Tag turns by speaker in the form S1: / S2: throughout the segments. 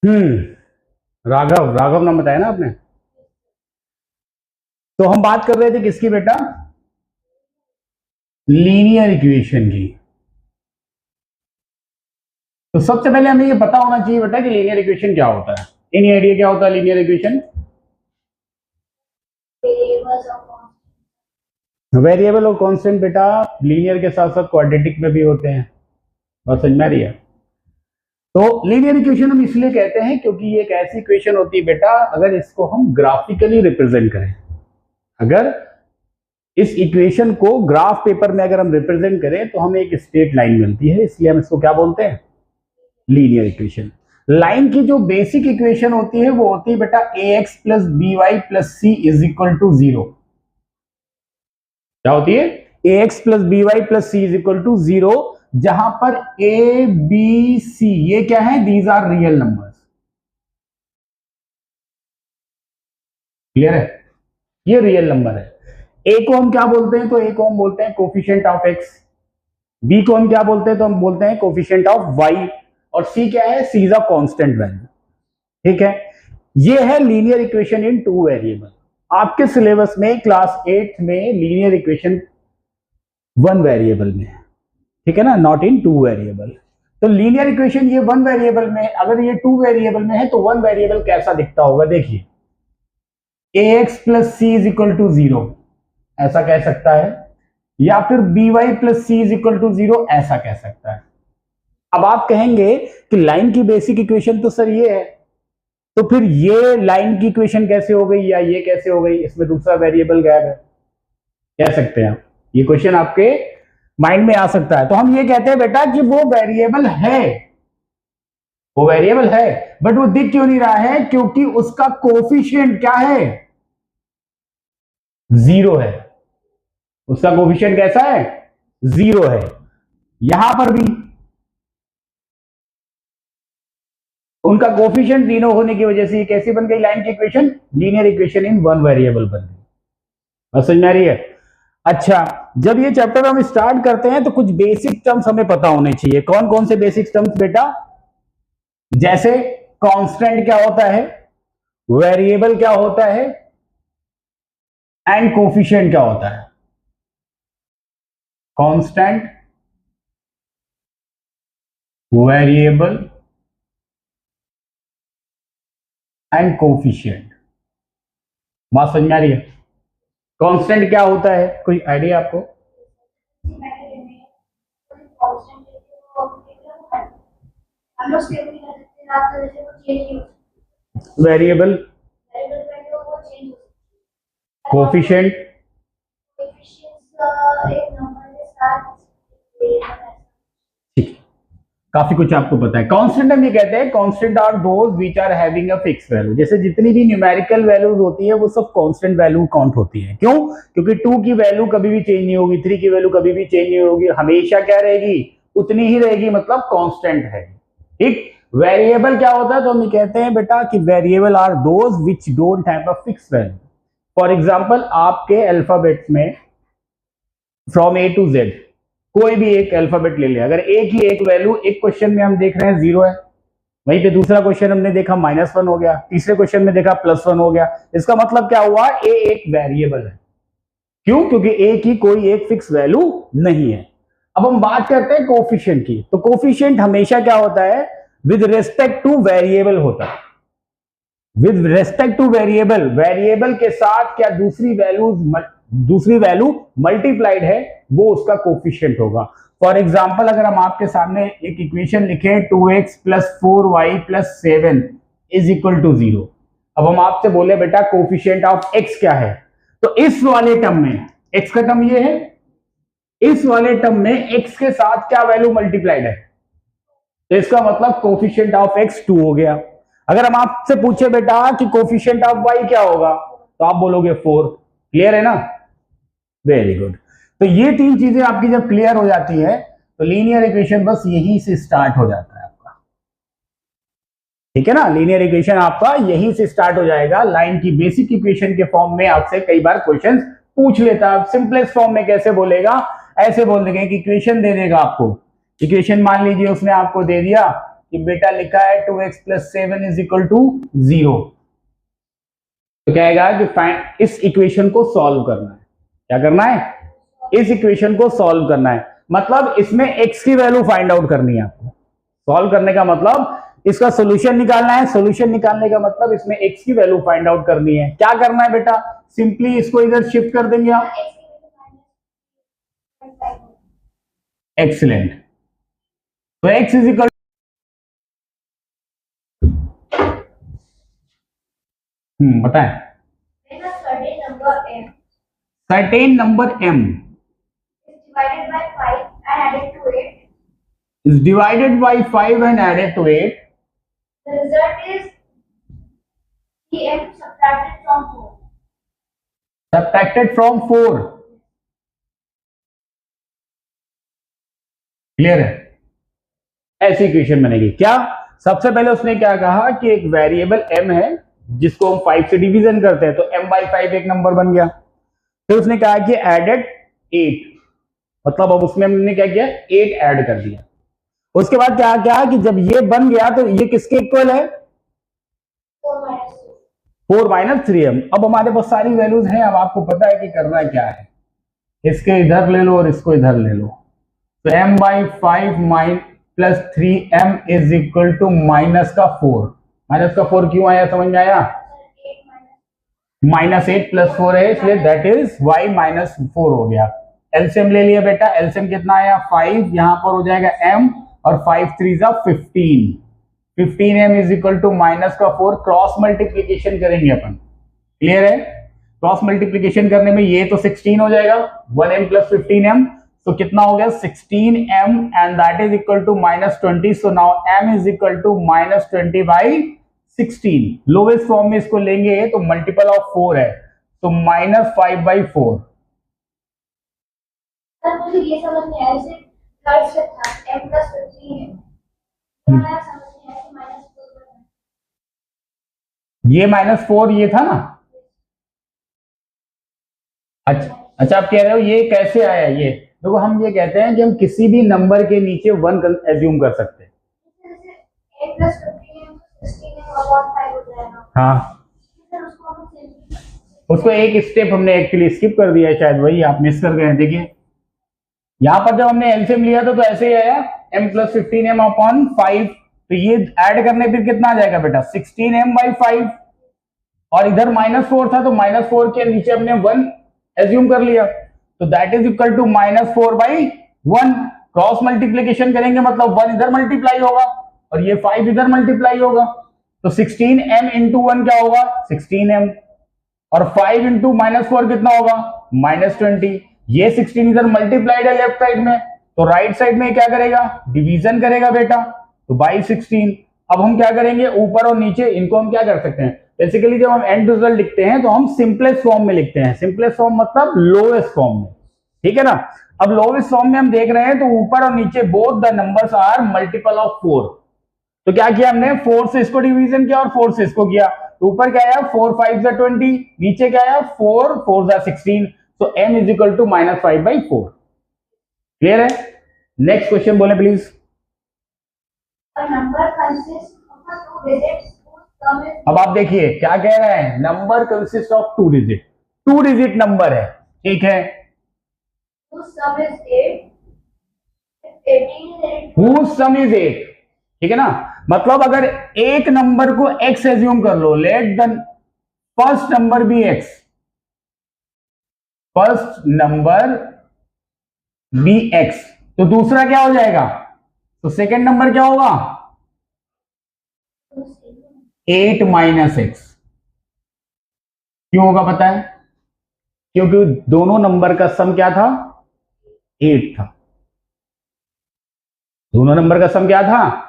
S1: राघव राघव नाम बताया ना आपने। तो हम बात कर रहे थे किसकी बेटा? लीनियर इक्वेशन की। तो सबसे पहले हमें ये पता होना चाहिए बेटा कि लीनियर इक्वेशन क्या होता है। एनी आइडिया क्या होता है लीनियर इक्वेशन? वेरिएबल और कांस्टेंट बेटा लीनियर के साथ साथ क्वाड्रेटिक में भी होते हैं। बस समझ में आ रही है? तो लीनियर इक्वेशन हम इसलिए कहते हैं क्योंकि ये एक ऐसी इक्वेशन होती है बेटा, अगर इसको हम ग्राफिकली रिप्रेजेंट करें, अगर इस इक्वेशन को ग्राफ पेपर में अगर हम रिप्रेजेंट करें तो हमें एक स्ट्रेट लाइन मिलती है, इसलिए हम इसको क्या बोलते हैं? Linear equation. लाइन की जो बेसिक इक्वेशन होती है वो होती है बेटा ax plus b y plus c is equal to 0। क्या होती है? ax plus b y plus c is equal to 0, जहां पर a b c ये क्या है? These are real numbers. Clear है? ये रियल नंबर है। a को हम क्या बोलते हैं? तो a को हम बोलते हैं कोफिशिएंट ऑफ x, b को हम क्या बोलते हैं? तो हम बोलते हैं कोफिशिएंट ऑफ y, और c क्या है? c is a constant value. ठीक है, ये है linear equation in two variable. आपके सिलेबस में क्लास 8 में लीनियर इक्वेशन वन वेरिएबल में है, ठीक है ना, नॉट इन टू वेरिएबल। तो लीनियर इक्वेशन ये वन वेरिएबल में, अगर ये टू वेरिएबल में है तो वन वेरिएबल कैसा दिखता होगा? देखिए, ax plus c is equal to 0 ऐसा कह सकता है, या फिर by plus c is equal to 0 ऐसा कह सकता है। अब आप कहेंगे कि लाइन की बेसिक इक्वेशन तो सर ये है, तो फिर ये लाइन की इक्वेशन कैसे हो गई या ये कैसे हो गई? इसमें दूसरा वेरिएबल गायब है, कह सकते हैं आप। ये क्वेश्चन आपके माइंड में आ सकता है। तो हम ये कहते हैं बेटा कि वो वेरिएबल है, वो वेरिएबल है, बट वो दिख क्यों नहीं रहा है? क्योंकि उसका कोफिशिएंट क्या है? 0 है। उसका कोफिशिएंट कैसा है? 0 है। यहां पर भी उनका कोफिशिएंट 0 होने की वजह से ये कैसी बन गई लाइन की equation? Linear equation in one variable बन गई। समझ में आ रही है? अच्छा, जब ये चैप्टर हम स्टार्ट करते हैं तो कुछ बेसिक टर्म्स हमें पता होने चाहिए। कौन कौन से बेसिक टर्म्स बेटा? जैसे कांस्टेंट क्या होता है, वेरिएबल क्या होता है, एंड कोफिशिएंट क्या होता है। Constant, variable and coefficient. बात समझ में आ रही है? कांस्टेंट क्या होता है, कोई आइडिया आपको? वेरिएबल, कोफिशिएंट, ठीक, काफी कुछ आपको पता है। कांस्टेंट हम ये कहते हैं, constant are those which are having a fix value. जैसे जितनी भी न्यूमेरिकल वैल्यूज होती है वो सब कांस्टेंट वैल्यू काउंट होती है। क्यों? क्योंकि 2 की वैल्यू कभी भी चेंज नहीं होगी, 3 की वैल्यू कभी भी चेंज नहीं होगी, हमेशा क्या रहेगी? उतनी ही रहेगी, मतलब कांस्टेंट है। ठीक। वेरिएबल क्या होता है? तो हम ये कहते हैं बेटा कि variable are those which don't have a fix value. For example, आपके अल्फाबेट्स में फ्रॉम ए टू जेड कोई भी एक अल्फाबेट ले ले, अगर एक ही एक वैल्यू, एक क्वेश्चन में हम देख रहे हैं 0 है, वहीं पे दूसरा क्वेश्चन हमने देखा -1 हो गया, तीसरे क्वेश्चन में देखा +1 हो गया, इसका मतलब क्या हुआ? ए एक वेरिएबल है। क्यों? क्योंकि ए की कोई एक फिक्स वैल्यू नहीं है। अब हम बात करते हैं कोफिशिएंट की। तो कोफिशिएंट हमेशा क्या होता है? विद रेस्पेक्ट टू वेरिएबल होता है। With respect two variable, variable के साथ क्या दूसरी वैल्यू मल्टीप्लाइड है, वो उसका कोफिशिएंट होगा। फॉर एग्जाम्पल, अगर हम आपके सामने एक इक्वेशन लिखें 2x plus 4y plus 7 is equal to 0, अब हम आपसे बोले बेटा कोफिशिएंट ऑफ x क्या है, तो इस वाले टर्म में, x का टर्म ये है, इस वाले टर्म में x के साथ क्या वैल्यू मल्टीप्लाइड है, तो इसका मतलब कोफिशिएंट ऑफ x 2 हो गया। अगर हम आपसे पूछे बेटा कि कोफिशिएंट ऑफ y क्या होगा, तो आप बोलोगे 4। क्लियर है ना? Very good. तो ये तीन चीजें आपकी जब क्लियर हो जाती है तो लीनियर इक्वेशन बस यहीं से स्टार्ट हो जाता है आपका। ठीक है ना? लीनियर इक्वेशन आपका यहीं से स्टार्ट हो जाएगा। लाइन की बेसिक इक्वेशन के फॉर्म में आपसे कई बार क्वेश्चन पूछ लेता है। सिंपलेस्ट फॉर्म में कैसे बोलेगा? ऐसे बोल देंगे कि इक्वेशन दे देगा आपको। इक्वेशन मान लीजिए उसने आपको दे दिया कि बेटा लिखा है 2x plus 7 is equal to 0, तो क्या आएगा कि इस इक्वेशन को सॉल्व करना है। क्या करना है? इस इक्वेशन को सॉल्व करना है, मतलब इसमें x की वैल्यू फाइंड आउट करनी है आपको। सॉल्व करने का मतलब इसका सोल्यूशन निकालना है, सोल्यूशन निकालने का मतलब इसमें x की वैल्यू फाइंड आउट करनी है। क्या करना है बेटा? सिंपली इसको इधर शिफ्ट कर देंगे आप। एक्सीलेंट। तो x इज इक्वल बताएं। Certain number m is divided by 5 and added to 8.
S2: The result is m subtracted from 4.
S1: Subtracted from 4. Clear है? ऐसी इक्वेशन बनेगी। क्या? सबसे पहले उसने क्या कहा कि एक वेरिएबल m है जिसको हम 5 से डिवीजन करते हैं, तो m by 5 एक नंबर बन गया। फिर उसने कहा कि एडेड 8, मतलब अब उसमें हमने क्या किया? 8 ऐड कर दिया। उसके बाद क्या क्या कि जब ये बन गया तो ये किसके इक्वल है? 4 माइनस 3m। अब हमारे पास सारी वैल्यूज हैं, अब आपको पता है कि करना क्या है। इसके इधर ले लो और इसको इधर ले लो, तो m by 5 plus 3m is equal to minus का 4। माइनस का 4 क्यों आया, समझ में आया? -8 प्लस 4 है, इसलिए दैट इज y माइनस 4 हो गया। एलसीएम ले लिया बेटा, एलसीएम कितना आया? 5, यहां पर हो जाएगा m और 5 3 जा 15। 15m is equal to minus का 4। क्रॉस मल्टीप्लीकेशन करेंगे अपन। क्लियर है? क्रॉस मल्टीप्लीकेशन करने में ये तो 16 हो जाएगा, 1m प्लस 15m, तो कितना हो गया? 16m and that is equal to -20। So now m is equal to -20 by 16। Lowest form में इसको लेंगे तो मल्टीपल ऑफ 4 है, तो -5/4।
S2: सर मुझे ये समझ नहीं आया, जैसे थर्ड से था m प्लस 15 है, तो मैं समझ नहीं आया कि -4
S1: ये -4 ये था ना। अच्छा आप कह रहे हो ये कैसे आया? ये देखो, हम ये कहते हैं कि हम किसी भी नंबर के नीचे 1 एज्यूम कर सकते हैं।
S2: जैसे m प्लस 15 है, 16 है और 5 हो जाएगा।
S1: हाँ,
S2: फिर उसको हम
S1: उसको एक स्टेप हमने एक्चुअली स्किप कर दिया है, शायद वही आप मिस कर गए। देखिए यहां पर जब हमने एलसीएम लिया था तो ऐसे ही आया m प्लस 15m अपॉन 5, तो ये ऐड करने पर कितना आ जाएगा बेटा? 16m बाई 5, और इधर -4 था तो -4 के नीचे हमने 1 एज्यूम कर लिया, तो that is equal to -4/1। Cross multiplication करेंगे मतलब 1 इधर मल्टीप्लाई होगा और ये 5 इधर मल्टीप्लाई होगा, तो 16m इंटू 1 क्या होगा? 16m, और 5 इंटू -4 कितना होगा? -20। ये 16 इधर मल्टीप्लाइड है लेफ्ट साइड में, तो राइट साइड में क्या करेगा? डिवीजन करेगा बेटा, तो बाई 16। अब हम क्या करेंगे? ऊपर और नीचे इनको हम क्या कर सकते हैं? बेसिकली जब हम एंड रिजल्ट लिखते हैं तो हम सिंपलेस्ट फॉर्म में लिखते हैं। सिंपलेस्ट फॉर्म मतलब लोएस्ट फॉर्म में, ठीक है ना। अब लोएस्ट फॉर्म में हम देख रहे हैं तो ऊपर और नीचे both the numbers are multiple of 4, तो क्या किया हमने? 4 से इसको डिवीजन किया और 4 से इसको किया, तो ऊपर क्या आया? 4 5 जा 20, नीचे क्या आया? 4 4 जा 16, तो m is equal to -5/4। Clear है? नेक्स्ट क्वेश्चन बोले please.
S2: Number consist of 2 digits.
S1: अब आप देखिए क्या कह रहा है? Number consist of 2 digit. 2 digit number है, ठीक है।
S2: whose sum is 8, 18 is 8,
S1: whose sum is 8, ठीक है ना। मतलब अगर एक नंबर को x एज्यूम कर लो, let the first number be x, first number be x, तो दूसरा क्या हो जाएगा? तो सेकंड नंबर क्या होगा? 8 माइनस x। क्यों होगा पता है? क्योंकि दोनों नंबर का सम क्या था? 8 था। दोनों नंबर का सम क्या था?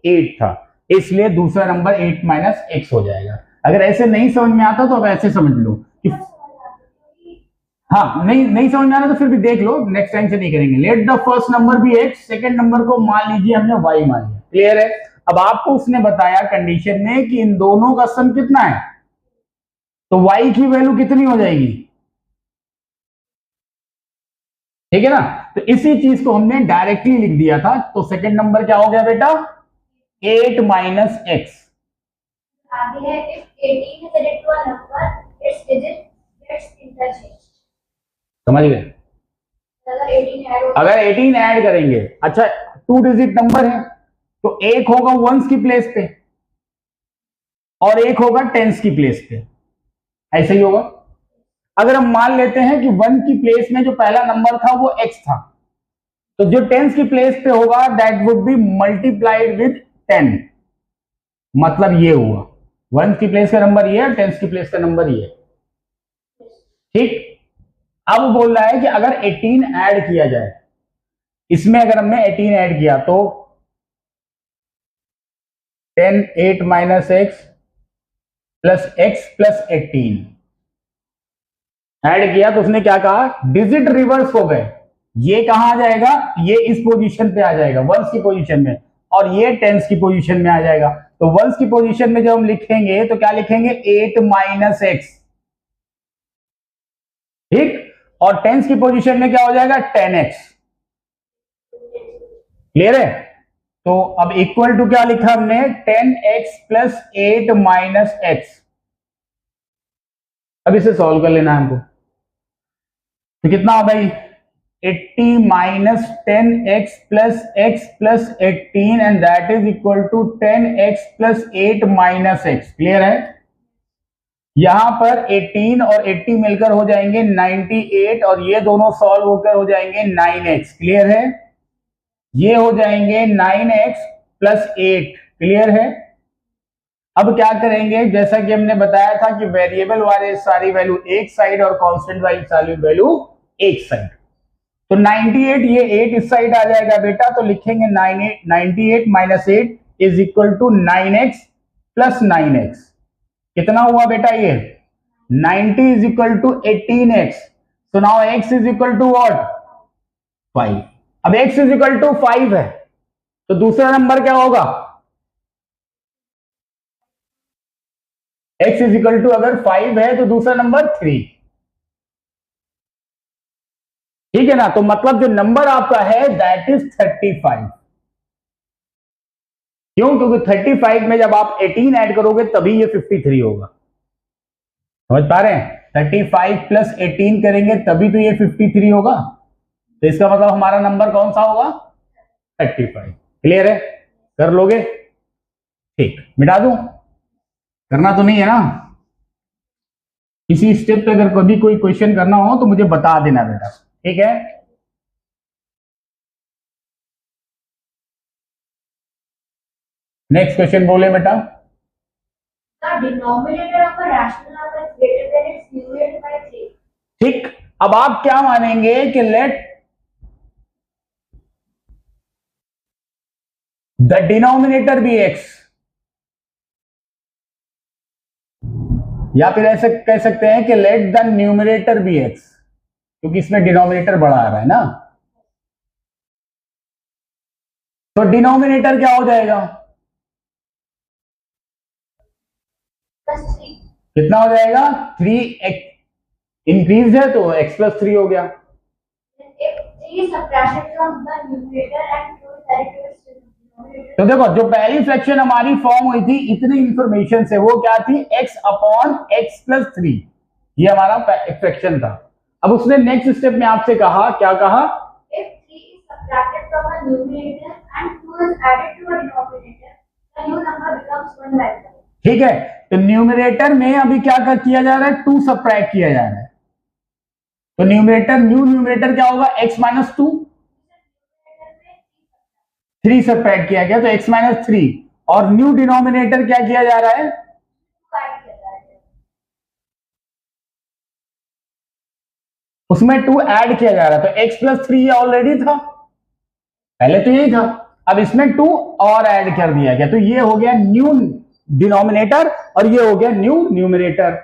S1: 8 था, इसलिए दूसरा नंबर 8 माइनस x हो जाएगा। अगर ऐसे नहीं समझ में आता तो अब ऐसे समझ लो कि हाँ, नहीं समझ में आ रहा तो फिर भी देख लो, नेक्स्ट टाइम से नहीं करेंगे। Let the first number be x, second number को मान लीजिए हमने y मान लिया। क्लियर है? अब आपको उसने बताया कंडीशन में कि इन दोनों का सम कितना है, तो y की वैल्यू कितनी हो जाएगी? ठीक है ना। तो इसी चीज को हमने डायरेक्टली लिख दिया था, तो सेकंड नंबर क्या हो गया बेटा? 8 माइनस एक्स।
S2: आगे है if 18 is added to a number, its digit gets interchanged.
S1: समझ गए?
S2: अगर 18
S1: ऐड करेंगे, अच्छा 2 डिजिट नंबर है तो एक होगा वंस की प्लेस पे और एक होगा टेंस की प्लेस पे, ऐसे ही होगा। अगर हम मान लेते हैं कि 1 की प्लेस में जो पहला नंबर था वो x था, तो जो टेंस की प्लेस पे होगा that would be multiplied with 10। मतलब ये हुआ 1 की प्लेस का नंबर ये है, टेंस की प्लेस का नंबर ये है। ठीक, अब बोल रहा है कि अगर 18 ऐड किया जाए, इसमें अगर हमने 18 ऐड किया तो 10 8 minus x plus x plus 18 add किया तो उसने क्या कहा, डिजिट रिवर्स हो गए। ये कहां आ जाएगा, ये इस पोजीशन पे आ जाएगा वंस की पोजीशन में, और ये टेंस की पोजीशन में आ जाएगा। तो वंस की पोजीशन में जब हम लिखेंगे तो क्या लिखेंगे, 8 माइनस एक्स। ठीक, और टेंस की पोजीशन में क्या हो जाएगा, 10x। क्लियर है? तो अब इक्वल टू क्या लिखा हमने, 10x प्लस 8 माइनस एक्स। अब इसे सॉल्व कर लेना है हमको, तो कितना हो भाई, 80 minus 10x plus 18 and that is equal to 10x plus 8 minus x. Clear है? यहां पर 18 और 80 मिलकर हो जाएंगे 98 और ये दोनों सॉल्व होकर हो जाएंगे 9x। क्लियर है? ये हो जाएंगे 9x प्लस 8। क्लियर है? अब क्या करेंगे, जैसा कि हमने बताया था कि वेरिएबल वाले सारी वैल्यू एक साइड और कांस्टेंट वाली सारी वैल्यू एक साइड। तो 98 ये 8 इस साइड आ जाएगा बेटा, तो लिखेंगे 98 minus 8 is equal to 9x plus 9x। कितना हुआ बेटा ये, 90 is equal to 18x। So now x is equal to what, 5। अब x इज इक्वल टू 5 है तो दूसरा नंबर क्या होगा, x इज इक्वल टू अगर 5 है तो दूसरा नंबर 3। ठीक है ना? तो मतलब जो नंबर आपका है दैट इज 35। क्यों? क्योंकि 35 में जब आप 18 ऐड करोगे तभी ये 53 होगा। समझ पा रहे हैं? 35 प्लस 18 करेंगे तभी तो ये 53 होगा। तो इसका मतलब हमारा नंबर कौन सा होगा, 35। क्लियर है? कर लोगे? ठीक, मिटा दूं? करना तो नहीं है ना? इसी स्टेप पे अगर कभी कोई क्वेश्चन करना हो तो मुझे बता देना बेटा। ठीक है? नेक्स्ट क्वेश्चन बोले बेटा।
S2: The denominator of a rational number is greater than its numerator by 3.
S1: ठीक, अब आप क्या मानेंगे कि let the denominator be x, या फिर ऐसे कह सकते हैं कि let the numerator be x, क्योंकि इसमें डिनोमिनेटर बड़ा आ रहा है ना। तो डिनोमिनेटर क्या हो जाएगा, कितना हो जाएगा, 3x इंक्रीज है तो x प्लस 3 हो गया। तो देखो जो पहली फ्रैक्शन हमारी फॉर्म हुई थी इतनी इंफॉर्मेशन से, वो क्या थी, x अपॉन x प्लस 3, ये हमारा फ्रैक्शन था। अब उसने नेक्स्ट स्टेप में आपसे कहा, क्या कहा,
S2: if 3 is subtracted from a numerator and 2 is added to a denominator, the new number becomes 1 by 5.
S1: ठीक है? तो न्यूमरेटर में अभी क्या किया जा रहा है, 2 सब्ट्रैक्ट किया जा रहा है। तो न्यूमरेटर, न्यू न्यूमरेटर क्या होगा, x माइनस 2, 3 सब्ट्रैक्ट किया गया तो x माइनस 3, और न्यू डिनोमिनेटर क्या किया जा रहा है, उसमें 2 ऐड किया जा रहा है। तो x प्लस 3 ऑलरेडी था, पहले तो यही था, अब इसमें 2 और ऐड कर दिया गया, तो ये हो गया न्यू डिनोमिनेटर और ये हो गया न्यू न्यूमरेटर।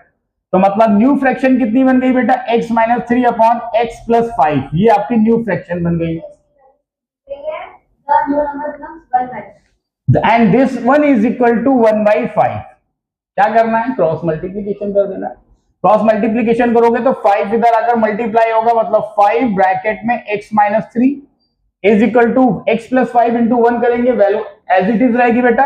S1: तो मतलब न्यू फ्रैक्शन कितनी बन गई बेटा, x minus 3 upon x plus 5, ये आपकी न्यू फ्रैक्शन बन गई। And this one is equal to 1 by 5। क्या करना है, क्रॉस मल्टीप्लीकेशन कर देना। क्रॉस मल्टीप्लीकेशन करोगे तो 5 इधर अगर मल्टीप्लाई होगा, मतलब 5 ब्रैकेट में x minus 3 is equal to x plus 5 into 1 करेंगे, वैल्यू एज इट इज रहेगी बेटा,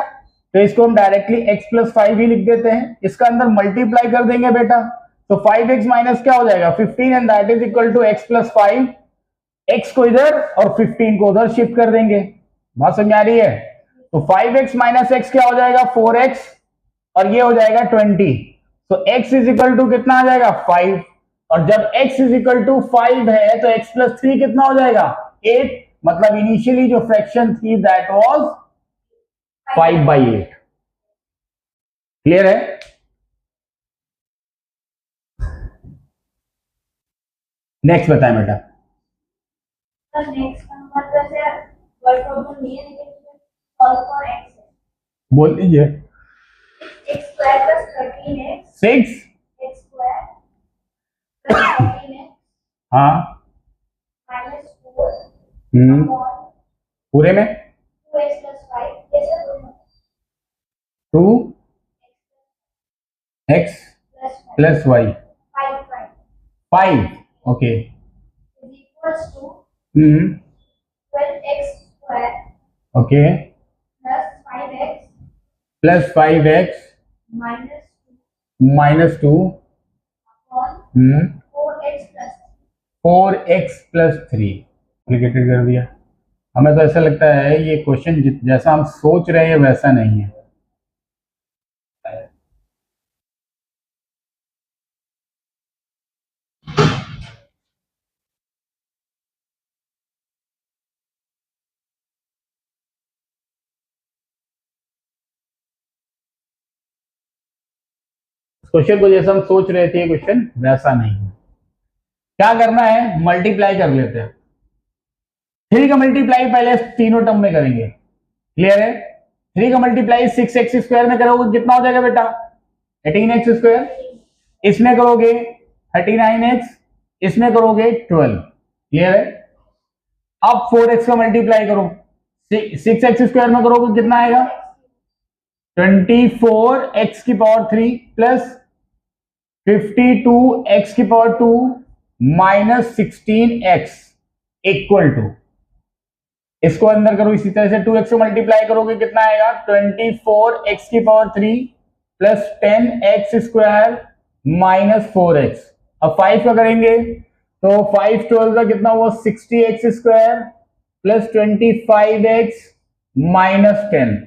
S1: तो इसको हम डायरेक्टली x प्लस 5 ही लिख देते हैं, इसका अंदर मल्टीप्लाई कर देंगे बेटा, तो 5x माइनस क्या हो जाएगा 15 and that is equal to x plus 5, x को इधर और 15 को उधर शिफ्ट कर देंगे। बात समझ आ रही है? तो 5x माइनस x क्या हो जाएगा 4x और ये हो जाएगा 20, तो x इज इक्वल टू कितना आ जाएगा 5, और जब x इज इक्वल टू 5 है तो x प्लस 3 कितना हो जाएगा 8, मतलब इनिशियली जो फ्रैक्शन थी दैट वाज 5/8। क्लियर है? नेक्स्ट बताएं बेटा।
S2: सर नेक्स्ट नंबर पे से वर्ड प्रॉब्लम नहीं है लेकिन सॉल्व फॉर x है।
S1: बोल दीजिए।
S2: x square plus 13x
S1: 6
S2: x square plus 13x
S1: हाँ
S2: माइनस 4 अपॉन
S1: पूरे में
S2: 2x प्लस 5 ये सब दोनों
S1: 2x plus y 5 okay
S2: is equals to 12x square
S1: okay
S2: plus 5x
S1: plus 5x
S2: minus 2
S1: -2
S2: upon 4x plus
S1: 4x+3 complicated कर दिया। हमें तो ऐसा लगता है ये क्वेश्चन जैसा हम सोच रहे हैं वैसा नहीं है। क्वेश्चन को जैसा हम सोच रहे थे क्वेश्चन वैसा नहीं है। क्या करना है, मल्टीप्लाई कर लेते हैं। 3 का मल्टीप्लाई पहले तीनों टर्म में करेंगे। क्लियर है? 3 का मल्टीप्लाई 6x स्क्वायर में करोगे कितना हो जाएगा बेटा 18x स्क्वायर, इसमें करोगे 39x, इसमें करोगे 12। क्लियर है? अब 4x का मल्टीप्लाई करो 6x स्क्वायर में करोगे कितना आएगा 24x की पावर 3 प्लस 52x की power 2 minus 16x equal to, इसको अंदर करो इसी तरह से 2x को मल्टीप्लाई करोगे कितना आएगा 24x की power 3 plus 10x square minus 4x। अब 5 का करेंगे तो 5 12 का कितना हुआ 60x square plus 25x minus 10।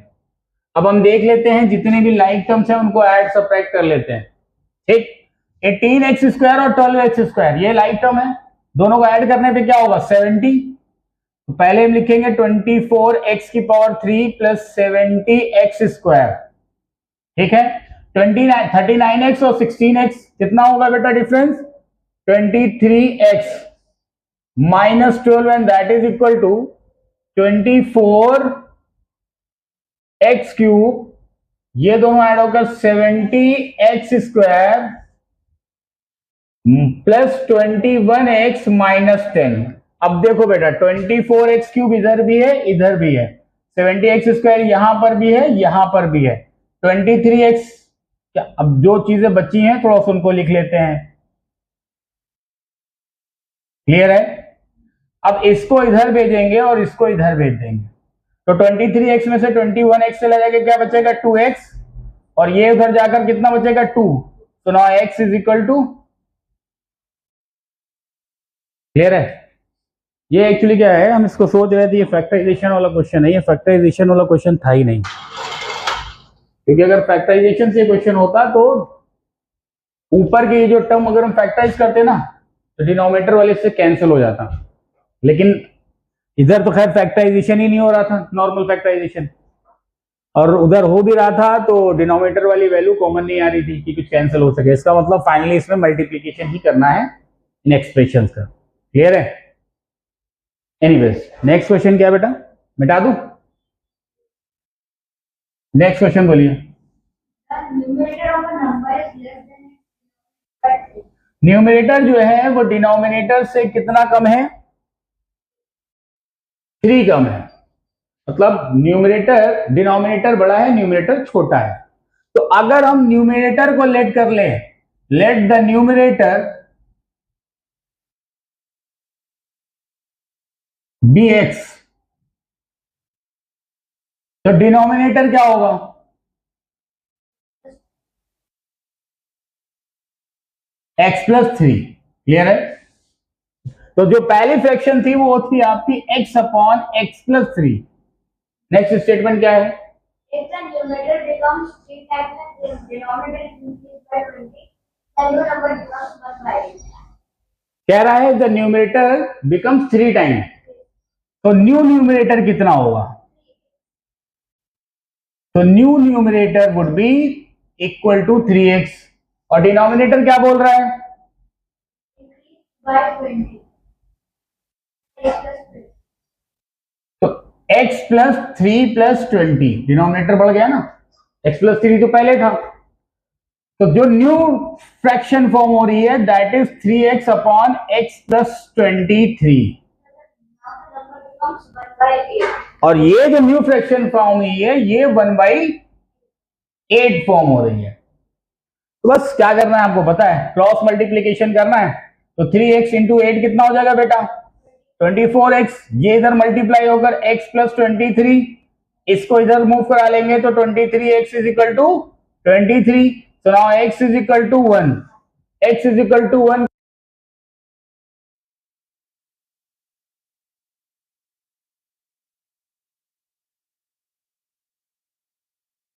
S1: अब हम देख लेते हैं जितने भी लाइक टर्म्स हैं उनको ऐड सब्ट्रैक्ट कर लेते हैं। ठीक, 18x स्क्वायर और 12x स्क्वायर ये लाइक टर्म है, दोनों को ऐड करने पे क्या होगा 70। तो पहले हम लिखेंगे 24x की पावर 3 प्लस 70x स्क्वायर। ठीक है, 39x और 16x कितना होगा बेटा difference 23x minus 12 and that is equal to 24x cube, ये दोनों ऐड होकर 70x square plus 21x minus 10। अब देखो बेटा 24x क्यूब इधर भी है इधर भी है, 70x स्क्वायर यहां पर भी है यहां पर भी है, 23x क्या, अब जो चीजें बची हैं थोड़ा सा उनको लिख लेते हैं। क्लियर है? अब इसको इधर भेजेंगे और इसको इधर भेज देंगे, तो 23x में से 21x चला जाएगा, क्या बचेगा 2x, और ये उधर जाकर कितना बचेगा 2, तो now x is equal to. Clear है? ये एक्चुअली क्या है, हम इसको सोच रहे थे ये फैक्टराइजेशन वाला क्वेश्चन है, ये फैक्टराइजेशन वाला क्वेश्चन था ही नहीं, क्योंकि अगर फैक्टराइजेशन से क्वेश्चन होता तो ऊपर के ये जो टर्म अगर हम फैक्टराइज करते ना तो डिनोमिनेटर वाले से कैंसिल हो जाता, लेकिन इधर तो खैर फैक्टराइजेशन ही नहीं हो रहा था, नॉर्मल फैक्टराइजेशन, और उधर हो भी रहा था तो डिनोमिनेटर वाली वैल्यू कॉमन नहीं आ रही थी कि कुछ कैंसिल हो सके। इसका मतलब फाइनली इसमें मल्टीप्लीकेशन ही करना है इन एक्सप्रेशंस का। क्लियर है? एनीवेज नेक्स्ट क्वेश्चन क्या बेटा, मिटा दूं? नेक्स्ट क्वेश्चन बोलिए। न्यूमरेटर जो है वो डिनोमिनेटर से कितना कम है 3 कम है, मतलब न्यूमरेटर डिनोमिनेटर बड़ा है न्यूमरेटर छोटा है। तो अगर हम न्यूमरेटर को लेट कर ले, let the numerator be x, तो डिनोमिनेटर क्या होगा? x+3। क्लियर है? तो जो पहली फ्रैक्शन थी वो थी आपकी x/x+3। नेक्स्ट स्टेटमेंट क्या है?
S2: If the numerator becomes 3 times and the denominator is increased by 20, the new number becomes 1 by 8.
S1: कह रहा है द न्यूमरेटर बिकम्स 3 टाइम्स, तो न्यू न्यूमरेटर कितना होगा? तो new numerator would be equal to 3x, और डिनोमिनेटर क्या बोल रहा है?
S2: Increased by 20. x+3.
S1: तो x+3+20, डिनोमिनेटर बढ़ गया ना, x+3 तो पहले था, तो जो न्यू फ्रैक्शन फॉर्म हो रही है that is 3x/x+23,
S2: Now the number becomes 1 by 8.
S1: और ये जो न्यू फ्रैक्शन फॉर्म हुई है ये 1/8 फॉर्म हो रही है। तो बस क्या करना है आपको पता है, क्रॉस मल्टीप्लीकेशन करना है। तो 3x इंटू 8 कितना हो जाएगा बेटा? 24x। ये इधर मल्टीप्लाई होकर x+23, इसको इधर मूव करा लेंगे तो 23x is equal to 23। So now x is equal to 1, x is equal to 1